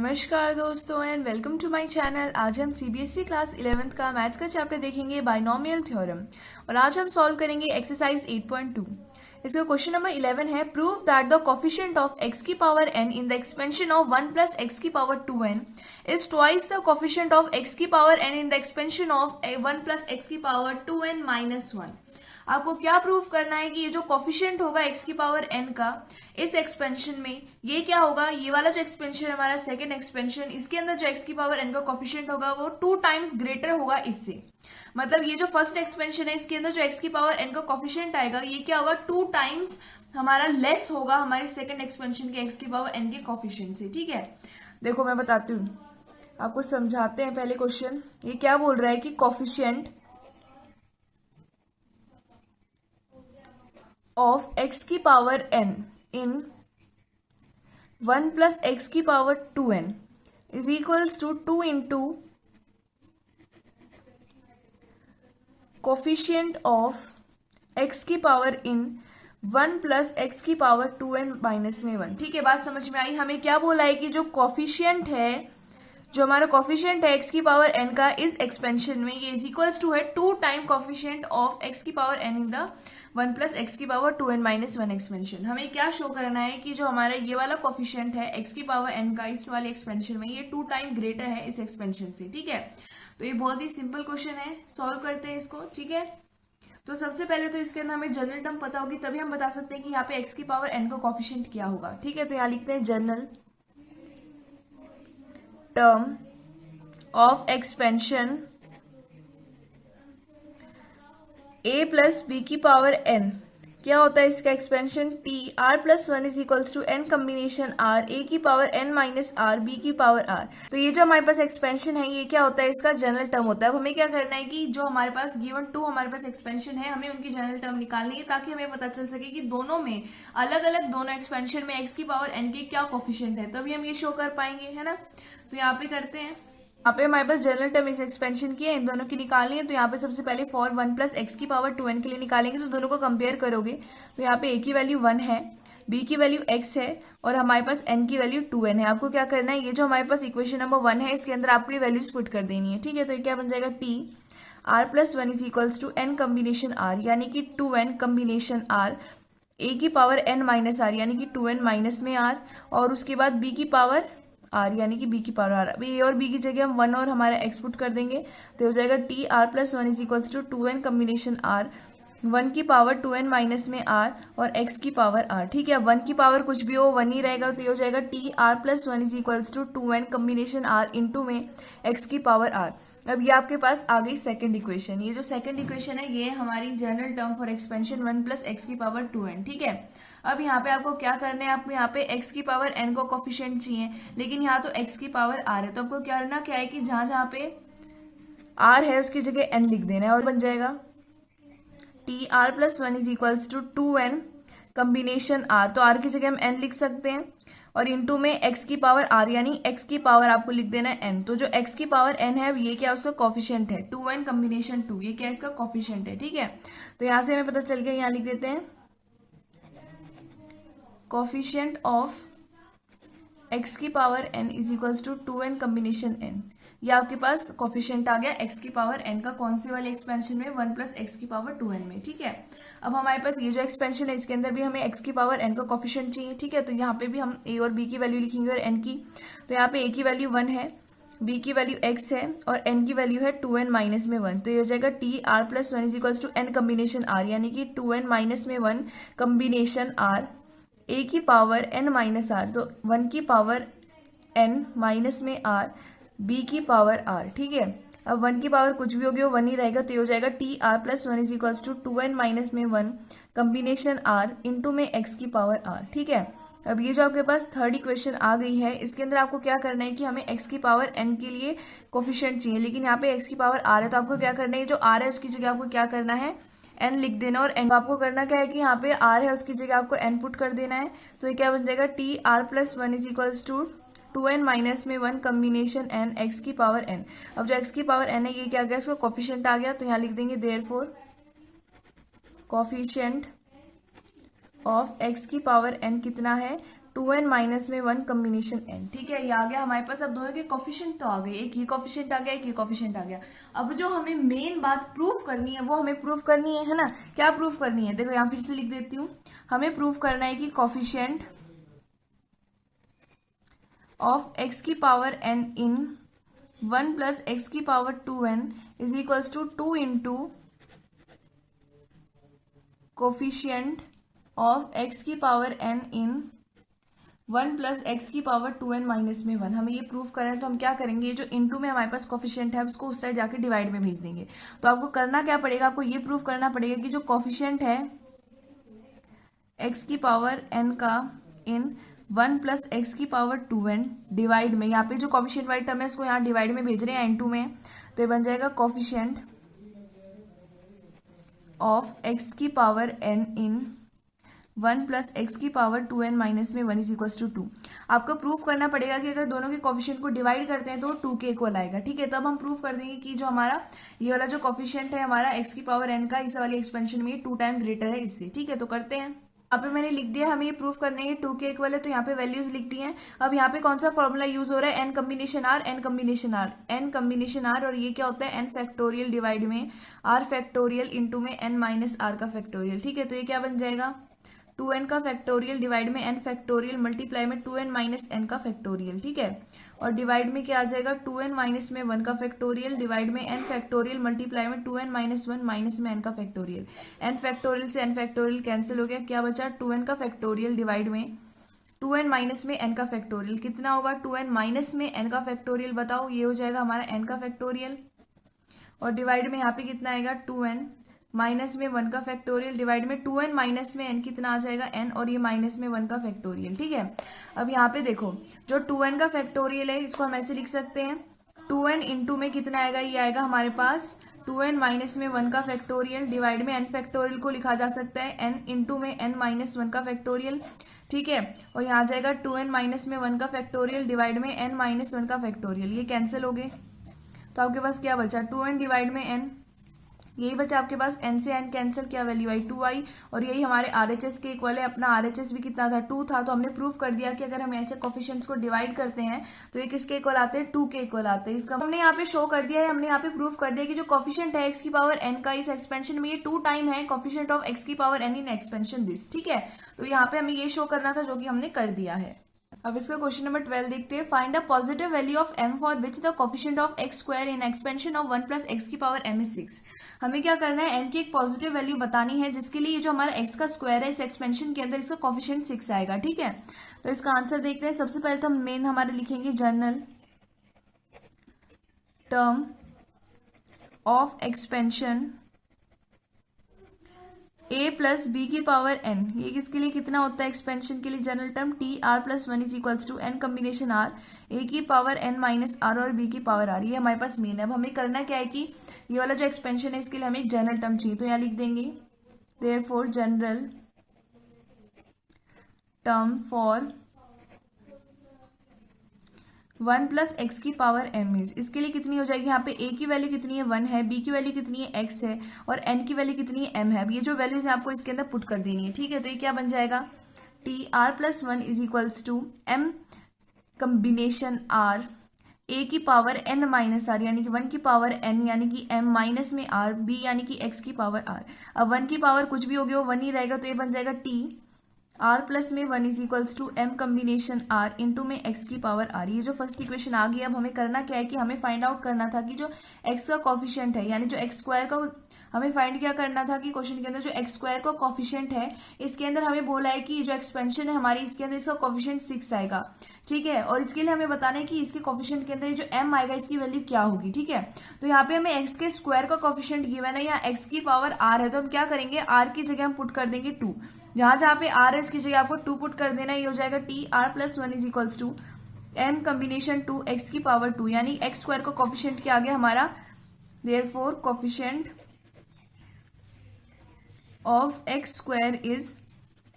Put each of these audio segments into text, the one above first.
नमस्कार दोस्तों and welcome to my channel. आज हम सीबीएसई क्लास 11th का मैथ्स का चैप्टर देखेंगे बाइनोमियल थ्योरम और आज हम सॉल्व करेंगे एक्सरसाइज 8.2। इसका क्वेश्चन नंबर 11 है, prove that the coefficient of x की power n in the expansion of 1 plus x की power 2n is twice the coefficient of x की power n in the expansion of 1 plus x की power 2n minus 1। आपको क्या prove करना है कि ये जो कोफिशिएंट होगा x की पावर n का इस एक्सपेंशन में ये क्या होगा, ये वाला जो एक्सपेंशन है हमारा सेकंड एक्सपेंशन, इसके अंदर जो x की पावर n का कोफिशिएंट होगा वो 2 टाइम्स ग्रेटर होगा इससे। मतलब ये जो फर्स्ट एक्सपेंशन है इसके अंदर जो x की पावर n का कोफिशिएंट आएगा ये क्या होगा, 2 टाइम्स हमारा लेस होगा हमारे सेकंड एक्सपेंशन के x की पावर n के कोफिशिएंट से। ठीक है, देखो मैं बताती हूँ आपको, समझाते हैं पहले क्वेश्चन। ये क्या बोल रहा है कि कोफिशिएंट ऑफ x की power n in 1 plus x की power 2n is equals to 2 into coefficient of x की पावर in 1 plus x की पावर 2n माइनस में 1। ठीक है, बात समझ में आई। हमें क्या बोला है कि जो कोफिशिएंट है, जो हमारा कोफिशिएंट है x की पावर n का इस एक्सपेंशन में, ये इज इक्वल्स टू है 2 टाइम कोफिशिएंट ऑफ x की power n in the 1 plus x की पावर 2n माइनस 1 एक्सपेंशन। हमें क्या शो करना है कि जो हमारा ये वाला कोफिशिएंट है x की पावर n का इस वाले एक्सपेंशन में ये 2 टाइम ग्रेटर है इस एक्सपेंशन से। ठीक है, तो ये बहुत ही सिंपल क्वेश्चन है, सॉल्व करते हैं इसको। ठीक है, तो सबसे पहले तो इसके अंदर हमें जनरल टर्म पता होगी तभी हम बता सकते हैं कि यहाँ पे x की पावर n का कोफिशिएंट क्या होगा। ठीक है, तो यहाँ लिखते हैं general term of expansion a plus B की पावर n क्या होता है इसका expansion t r plus 1 is equals to n combination r a की power n minus r b की पावर r। तो ये जो हमारे पास एक्सपेंशन है ये क्या होता है, इसका जनरल टर्म होता है। अब हमें क्या करना है कि जो हमारे पास गिवन 2 हमारे पास एक्सपेंशन है हमें उनकी जनरल टर्म निकालनी है ताकि हमें पता चल सके कि दोनों में अलग अलग दोनों एक्सपेंशन में x की पावर n के क्या कोफिशिएंट है, तभी हम ये शो कर पाएंगे, है ना। तो यहाँ पे करते हैं, यहाँ पे हमारे पास जनरल टर्म इस एक्सपेंशन की है, इन दोनों की निकालनी है। तो यहाँ पे सबसे पहले फॉर 1 प्लस x की पावर 2n के लिए निकालेंगे, तो दोनों को कंपेयर करोगे तो यहाँ पे a की वैल्यू 1 है, b की वैल्यू x है और हमारे पास n की वैल्यू 2n है। आपको क्या करना है, ये जो हमारे पास इक्वेशन नंबर 1 है इसके अंदर आपको ये वैल्यूज पुट कर देनी है। ठीक है, तो ये क्या बन जाएगा, t r plus 1 is equals to n combination r यानी कि 2n कम्बिनेशन r, a की पावर n माइनस r यानी कि 2n माइनस में r, और उसके बाद b की पावर r यानी कि b की पावर r। अभी a और b की जगह हम 1 और हमारा x पुट कर देंगे तो हो जाएगा t r plus 1 is equals to 2n combination r, 1 की पावर 2n माइनस में r और x की पावर r। ठीक है, 1 की पावर कुछ भी हो 1 ही रहेगा, तो ये हो जाएगा t r plus 1 is equals to 2n combination r into में x की पावर r। अब ये आपके पास आ गई सेकंड इक्वेशन। ये जो सेकंड इक्वेशन है ये हमारी general term for expansion 1 plus x की पावर 2n। ठीक है, अब यहाँ पे आपको क्या करना है, आपको यहाँ पे x की पावर n को कोफिशिएंट चाहिए, लेकिन यहाँ तो x की पावर r है, तो आपको क्या करना क्या है कि जहां जहां पे r है उसकी जगह n लिख देना है और बन जाएगा t r plus 1 is equals to 2n combination r। तो r की जगह हम n लिख सकते हैं और इंटू में x की पावर r यानी x की पावर आपको लिख देना है n। तो जो x की पावर n है ये क्या उसका कोफिशिएंट है 2n कम्बिनेशन 2, ये क्या इसका कोफिशिएंट है। ठीक है, तो यहां से हमें पता चल गया, यहाँ लिख देते हैं कोफिशिएंट ऑफ x की power n is equals to 2n combination n। ये आपके पास कोफिशिएंट आ गया x की पावर n का, कौन से वाले एक्सपेंशन में, 1 प्लस x की पावर 2n में। ठीक है, अब हमारे पास ये जो एक्सपेंशन है इसके अंदर भी हमें x की पावर n का कोफिशिएंट चाहिए। ठीक है, तो यहाँ पे भी हम a और b की वैल्यू लिखेंगे और n की। तो यहाँ पे a की वैल्यू 1 है, b की वैल्यू x है और n की वैल्यू है 2n माइनस में 1। तो ये हो जाएगा t r plus 1 is equals to n combination r यानी कि 2n माइनस में 1 कम्बिनेशन r, a की पावर n माइनस r, तो 1 की पावर n माइनस में r, b की पावर r। ठीक है, अब 1 की पावर कुछ भी होगी वो 1 ही रहेगा, तो ये हो जाएगा t r plus 1 is equals to 2n minus में 1 कम्बिनेशन r इंटू में x की पावर r। ठीक है, अब ये जो आपके पास थर्ड इक्वेशन आ गई है इसके अंदर आपको क्या करना है कि हमें x की पावर n के लिए कोफिशिएंट चाहिए, लेकिन यहाँ पे x की पावर r है, तो आपको क्या करना है, जो r है उसकी जगह आपको क्या करना है, n लिख देना। और n आपको करना क्या है कि यहाँ पे r है उसकी जगह आपको n पुट कर देना है। तो ये क्या बन जाएगा, t r plus 1 is equals to 2n minus में 1 कम्बिनेशन n x की पावर n। अब जो x की पावर n है ये क्या गया, इसका कोफिशिएंट आ गया, तो यहाँ लिख देंगे देयरफॉर कोफिशिएंट ऑफ x की पावर n कितना है, 2n माइनस में 1 कॉम्बिनेशन n। ठीक है, ये आ गया हमारे पास। अब दोनों के कोफिशिएंट तो आ गए, एक ये कोफिशिएंट आ गया, एक ये कोफिशिएंट आ गया। अब जो हमें मेन बात प्रूफ करनी है वो हमें प्रूफ करनी है ना। क्या प्रूफ करनी है, देखो यहाँ फिर से लिख देती हूँ। हमें प्रूफ करना है कि कोफिशिएंट ऑफ x की power n in 1 plus x की power 2n is equals to 2 into coefficient of x की power n in 1 plus X की पावर 2n माइनस में 1। हमें ये प्रूफ करना है तो हम क्या करेंगे, ये जो इनटू में हमारे पास कोफिशिएंट है उसको उस साइड जाके डिवाइड में भेज देंगे। तो आपको करना क्या पड़ेगा, आपको ये प्रूफ करना पड़ेगा कि जो कोफिशिएंट है x की पावर n का इन 1 प्लस एक्स की पावर 2n डिवाइड में, यहाँ पे जो कोफिशिएंट वाली टर्म है इसको यहाँ डिवाइड में भेज रहे हैं n2 में, तो ये बन जाएगा कोफिशिएंट ऑफ x की power n in 1 plus X की पावर 2n माइनस में 1 इज इक्वल टू 2। आपको प्रूफ करना पड़ेगा कि अगर दोनों के कोफिशिएंट को डिवाइड करते हैं तो 2 के इक्वल आएगा। ठीक है, तब हम प्रूफ कर देंगे कि जो हमारा ये वाला जो कोफिशिएंट है हमारा x की पावर n का इस वाली एक्सपेंशन में 2 टाइम ग्रेटर है इससे। ठीक है, तो करते हैं। यहाँ पे मैंने लिख दिया, हमें ये प्रूफ करने है 2 के इक्वल है, तो यहाँ पे वैल्यूज लिख दी हैं। अब यहाँ पे कौन सा फॉर्मूला यूज हो रहा है, n combination r, n combination r, n combination r, और ये क्या होता है n फैक्टोरियल डिवाइड में r फैक्टोरियल इंटू में n माइनस r का फैक्टोरियल। ठीक है, तो ये क्या बन जाएगा 2n का फैक्टोरियल डिवाइड में n फैक्टोरियल मल्टीप्लाई में 2n माइनस n का फैक्टोरियल। ठीक है, और डिवाइड में क्या आ जाएगा 2n माइनस में 1 का फैक्टोरियल डिवाइड में n फैक्टोरियल मल्टीप्लाई में 2n माइनस 1 माइनस में n का फैक्टोरियल। n फैक्टोरियल से n फैक्टोरियल कैंसिल हो गया, क्या बचा 2n का फैक्टोरियल डिवाइड में 2n माइनस में n का फैक्टोरियल। कितना होगा 2n माइनस में n का फैक्टोरियल, बताओ, ये हो जाएगा हमारा n का फैक्टोरियल, और डिवाइड में यहाँ पे कितना आएगा 2n माइनस में 1 का फैक्टोरियल डिवाइड में 2n माइनस में n कितना आ जाएगा n, और ये माइनस में 1 का फैक्टोरियल। ठीक है, अब यहाँ पे देखो जो 2n का फैक्टोरियल है इसको हम ऐसे लिख सकते हैं 2n इंटू में कितना आएगा, ये आएगा हमारे पास 2n माइनस में 1 का फैक्टोरियल डिवाइड में n फैक्टोरियल को लिखा जा सकता है n इंटू में n माइनस 1 का फैक्टोरियल। ठीक है, और यहाँ आ जाएगा 2n माइनस में 1 का फैक्टोरियल डिवाइड में n माइनस 1 का फैक्टोरियल। ये कैंसिल हो गए, तो आपके पास क्या बचा 2n डिवाइड में n, यही बचा आपके पास n से n कैंसिल, क्या वैल्यू आई 2 आई, और यही हमारे RHS के इक्वल है। अपना RHS भी कितना था 2 था, तो हमने प्रूफ कर दिया कि अगर हम ऐसे कोफिशिएंट्स को डिवाइड करते हैं तो ये किसके इक्वल आते हैं 2 के इक्वल आते हैं। इसका हमने यहाँ पे शो कर दिया है, हमने यहाँ पे प्रूफ कर दिया कि जो कोफिशिएंट है x की पावर n का इस एक्सपेंशन में ये 2 टाइम है कोफिशिएंट ऑफ x की power n in expansion this. ठीक है, तो यहाँ पे हमें ये शो करना था जो कि हमने कर दिया है। अब इसका क्वेश्चन नंबर 12 देखते हैं। Find a positive value of m for which the coefficient of x square in expansion of 1 plus X की पावर m इज 6। हमें क्या करना है, m की एक पॉजिटिव वैल्यू बतानी है जिसके लिए ये जो हमारा x का स्क्वायर है इस एक्सपेंशन के अंदर इसका कोफिशिएंट 6 आएगा। ठीक है, तो इसका आंसर देखते हैं। सबसे पहले तो हम मेन हमारे लिखेंगे general term of expansion a plus B की पावर n, ये किसके लिए कितना होता है एक्सपेंशन के लिए general term t r plus 1 is equals to n combination r, a की पावर n माइनस r और b की पावर r। ये हमारे पास मेन है। अब हमें करना क्या है कि ये वाला जो एक्सपेंशन है इसके लिए हमें एक जनरल टर्म चाहिए, तो यहाँ लिख देंगे therefore general term for 1 plus X की पावर m इज, इसके लिए कितनी हो जाएगी, यहाँ पे a की वैल्यू कितनी है 1 है, b की वैल्यू कितनी है x है, और n की वैल्यू कितनी है m है। अब ये जो वैल्यूज है आपको इसके अंदर पुट कर देनी है। ठीक है, तो ये क्या बन जाएगा t r plus 1 is equals to m combination r, a की पावर n माइनस r यानी कि 1 की पावर n यानी कि m माइनस में r, b यानी कि x की पावर r। अब 1 की पावर कुछ भी हो गया वो 1 ही रहेगा, तो ये बन जाएगा t r प्लस में 1 is equals to m combination r into में x की पावर r। ये जो फर्स्ट इक्वेशन आ गई। अब हमें करना क्या है कि हमें फाइंड आउट करना था कि जो x का कोफिशिएंट है यानी जो x स्क्वायर का हमें फाइंड क्या करना था कि क्वेश्चन के अंदर जो x स्क्वायर का कोफिशिएंट है इसके अंदर हमें बोला है कि जो एक्सपेंशन है हमारी इसके अंदर इसका कोफिशिएंट 6 आएगा। ठीक है, और इसके लिए हमें बताना है कि इसके कोफिशिएंट के अंदर जो m आएगा इसकी वैल्यू क्या होगी। ठीक है, तो यहाँ पे हमें x के स्क्वायर का कोफिशिएंट गिवन है या x की पावर r है, तो हम क्या करेंगे r की जगह हम पुट कर देंगे 2, जहां पे r है इसकी जगह आपको 2 पुट कर देना है। ये हो जाएगा t r plus 1 is equals to m combination 2 x की पावर 2 यानी x स्क्वायर का कोफिशिएंट क्या आ गया हमारा, therefore coefficient of x square is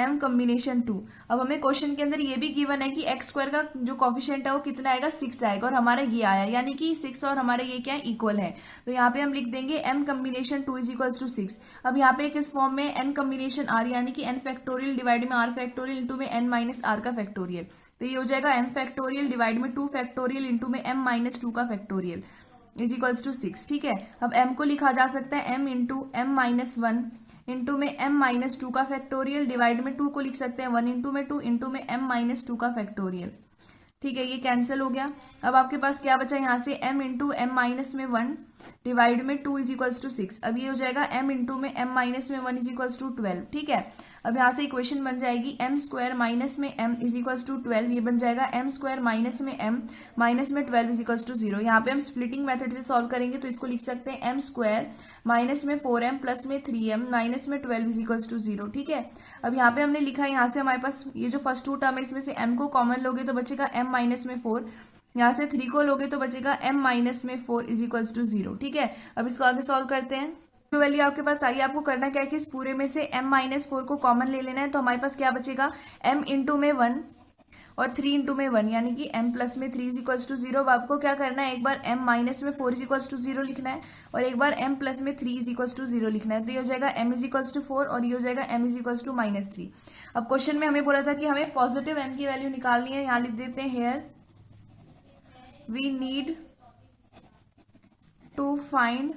m combination 2। अब हमें क्वेश्चन के अंदर ये भी गिवन है कि एक्स स्क्वायर का जो कॉफिशिएंट है वो कितना आएगा, 6 आएगा, और हमारा ये आया, यानी कि 6 और हमारे ये क्या है, इक्वल है। तो यहाँ पे हम लिख देंगे m combination 2 is equal to 6। अब यहाँ पे किस फॉर्म में, n कॉम्बिनेशन r, यानी कि n फैक्टोरियल डिवाइड में r फैक्टोरियल इंटू में n माइनस r का फैक्टोरियल। तो ये हो जाएगा m फैक्टोरियल डिवाइड में 2 फैक्टोरियल इंटू में m माइनस 2 का फैक्टोरियल इज इक्वल्स टू 6। ठीक है, अब m को लिखा जा सकता है m into m minus 1 into में m माइनस 2 का फैक्टोरियल डिवाइड में 2 को लिख सकते हैं 1 इंटू में 2 इंटू में m माइनस 2 का फैक्टोरियल। ठीक है, ये कैंसिल हो गया। अब आपके पास क्या बचा यहाँ से, m इंटू m माइनस में 1 डिवाइड में 2 इज इक्वल्स टू 6। अब ये हो जाएगा m इंटू में m माइनस में 1 इज इक्वल्स टू 12। ठीक है, अब यहाँ से इक्वेशन बन जाएगी m स्क्वायर माइनस में m इज इक्वल्स टू 12। ये बन जाएगा m स्क्वायर माइनस में m माइनस में 12 इज इक्वल्स टू 0। यहाँ पे हम स्प्लिटिंग मेथड से सॉल्व करेंगे तो इसको लिख सकते हैं m स्क्वायर माइनस में 4m प्लस में 3m माइनस में 12 इज इक्वल्स टू 0। ठीक है, अब यहाँ पे हमने लिखा है, यहाँ से हमारे पास ये जो फर्स्ट टू टर्म है इसमें से m को कॉमन लोगे तो बचेगा m माइनस में 4, यहाँ से 3 को लोगे तो बचेगा m माइनस में 4 इज इक्वल्स टू 0। ठीक है, अब इसको आगे सॉल्व करते हैं। जो वैल्यू आपके पास आई, आपको करना क्या है कि इस पूरे में से m माइनस 4 को कॉमन ले लेना है। तो हमारे पास क्या बचेगा, m इंटू में 1 और 3 इंटू में 1, यानी कि m प्लस में 3 इज इक्वल्स टू 0। अब आपको क्या करना है, एक बार m माइनस में 4 इज इक्वल्स टू 0 लिखना है और एक बार m प्लस में 3 इज इक्वल्स टू 0 लिखना है। तो ये हो जाएगा m इज इक्वल्स टू 4 और ये हो जाएगा m is equals to minus 3। अब क्वेश्चन में हमें बोला था कि हमें पॉजिटिव m की वैल्यू निकालनी है। यहाँ लिख देते हैं, here we need to find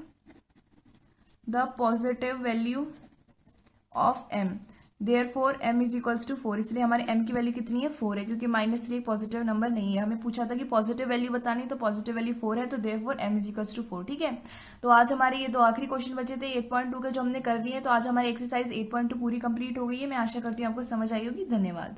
the positive value of m, therefore m is equals to 4। इसलिए हमारे m की वैल्यू कितनी है, 4 है, क्योंकि माइनस 3 एक पॉजिटिव नंबर नहीं है। हमें पूछा था कि पॉजिटिव वैल्यू बतानी, तो पॉजिटिव वैल्यू 4 है, तो therefore m is equals to 4। ठीक है, तो आज हमारे ये दो आखिरी क्वेश्चन बचे थे 8.2 के, जो हमने कर दिए। तो आज हमारी एक्सरसाइज 8.2 पूरी कंप्लीट हो गई है। मैं आशा करती हूँ आपको समझ आई होगी। धन्यवाद।